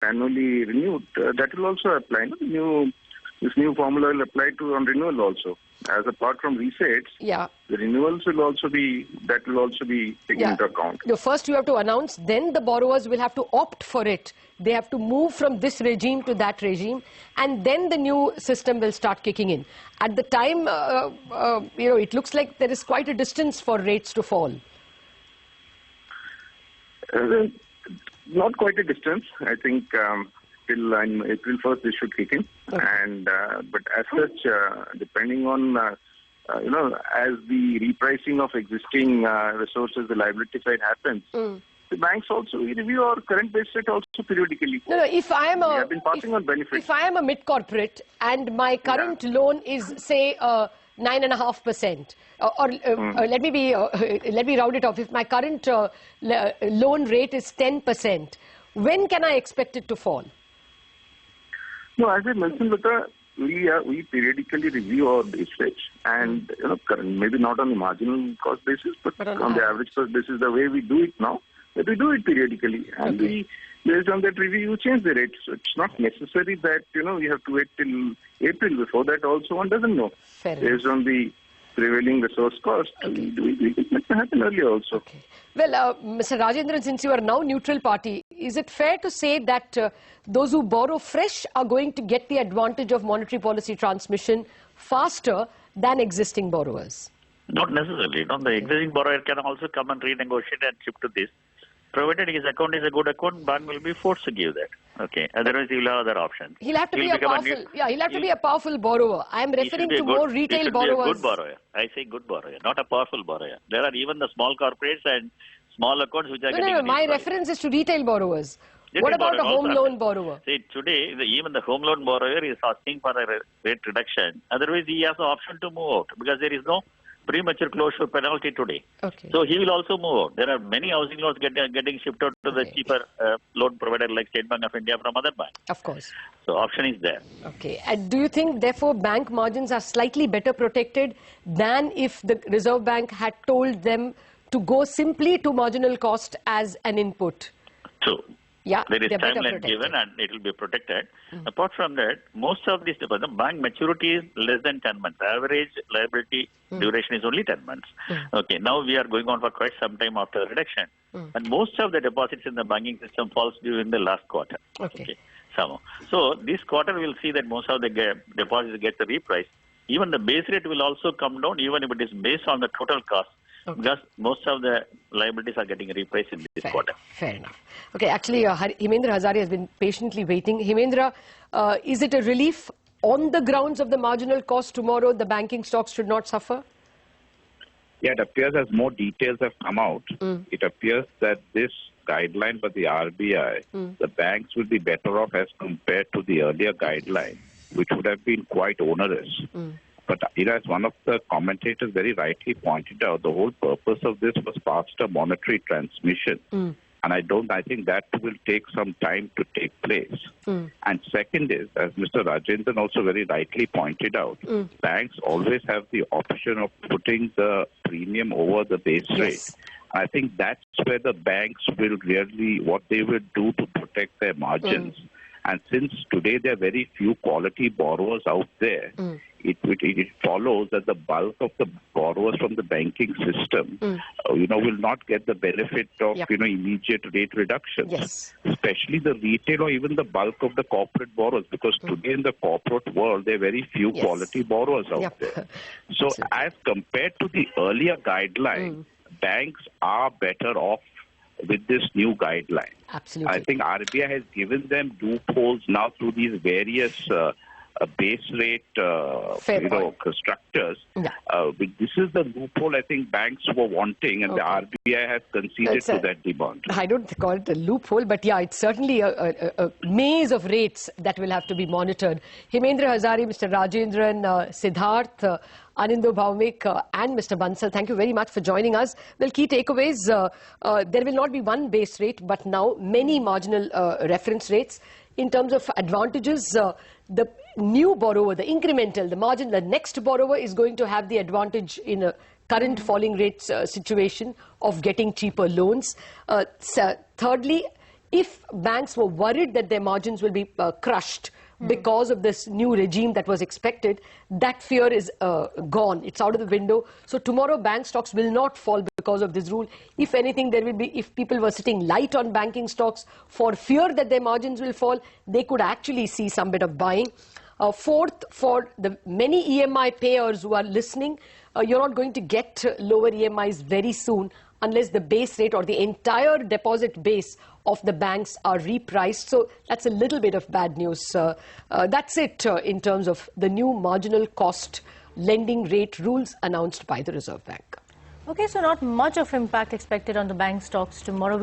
annually renewed, that will also apply. No? This new formula will apply to on renewal also. As apart from resets, the renewals will also be taken into account. First you have to announce, then the borrowers will have to opt for it. They have to move from this regime to that regime, and then the new system will start kicking in. At the time, it looks like there is quite a distance for rates to fall. Not quite a distance. I think till April 1st this should kick in. Okay. And but as such, depending on as the repricing of existing resources, the liability side happens. The banks also review our current base rate also periodically. No, if I am we have been passing on benefits. If I am a mid-corporate and my current loan is, say, 9.5%, let me round it off. If my current loan rate is 10%, when can I expect it to fall? No, as I mentioned, we periodically review our base rates, and maybe not on the marginal cost basis, but on the average cost basis, the way we do it now. But we do it periodically, and based on that review, you change the rates. So it's not necessary that you have to wait till April. Before that, also one doesn't know. Based on the prevailing resource cost, it might happen earlier also. Okay. Well, Mr. Rajendran, since you are now neutral party, is it fair to say that those who borrow fresh are going to get the advantage of monetary policy transmission faster than existing borrowers? Not necessarily. The existing borrower can also come and renegotiate and shift to this. Provided his account is a good account, bank will be forced to give that. Okay. Otherwise, he will have other options. He'll have to be a powerful. He'll have to be a powerful borrower. I am referring to more retail borrowers. Be a good borrower. I say good borrower, not a powerful borrower. There are even the small corporates and small accounts which are getting. No. My reference is to retail borrowers. What about a home loan borrower? See, today even the home loan borrower is asking for a rate reduction. Otherwise, he has the option to move out because there is no premature closure penalty today. Okay. So he will also move out. There are many housing loans getting shifted to the cheaper loan provider like State Bank of India from other banks. Of course. So option is there. Okay. And do you think, therefore, bank margins are slightly better protected than if the Reserve Bank had told them to go simply to marginal cost as an input? True. Yeah, there is timeline given and it will be protected. Apart from that, most of these, the bank maturity is less than 10 months. Average liability duration is only 10 months. Okay, now we are going on for quite some time after the reduction. And most of the deposits in the banking system falls due in the last quarter. Okay. So this quarter we'll see that most of the deposits get the reprice. Even the base rate will also come down even if it is based on the total cost. Because most of the liabilities are getting repriced in this quarter. Fair enough. Okay, actually, Hemendra Hazare has been patiently waiting. Hemendra, is it a relief on the grounds of the marginal cost tomorrow the banking stocks should not suffer? Yeah, it appears as more details have come out, it appears that this guideline by the RBI, the banks will be better off as compared to the earlier guideline, which would have been quite onerous. But as one of the commentators very rightly pointed out, the whole purpose of this was faster monetary transmission. And I think that will take some time to take place. And second is, as Mr. Rajendran also very rightly pointed out, banks always have the option of putting the premium over the base rate. I think that's where the banks will really, what they will do to protect their margins. And since today there are very few quality borrowers out there, it follows that the bulk of the borrowers from the banking system, will not get the benefit of, immediate rate reductions. Especially the retail or even the bulk of the corporate borrowers, because today in the corporate world, there are very few quality borrowers out there. So as compared to the earlier guideline, banks are better off with this new guideline. Absolutely. I think RBI has given them loopholes now through these various base rate structures. This is the loophole I think banks were wanting, and the RBI has conceded to that demand. I don't call it a loophole, but yeah, it's certainly a maze of rates that will have to be monitored. Hemendra Hazare, Mr. Rajendran, Siddharth, Anindya Bhaumik and Mr. Bansal, thank you very much for joining us. Well, key takeaways, there will not be one base rate, but now many marginal reference rates. In terms of advantages, the new borrower, the incremental, the margin, the next borrower is going to have the advantage in a current falling rates situation of getting cheaper loans. Thirdly, if banks were worried that their margins will be crushed because of this new regime that was expected, that fear is gone. It's out of the window. So tomorrow bank stocks will not fall because of this rule. If anything, there will be, if people were sitting light on banking stocks for fear that their margins will fall, they could actually see some bit of buying. Fourth, for the many EMI payers who are listening, you're not going to get lower EMIs very soon unless the base rate or the entire deposit base of the banks are repriced. So that's a little bit of bad news. That's it in terms of the new marginal cost lending rate rules announced by the Reserve Bank. Okay, so not much of impact expected on the bank stocks tomorrow.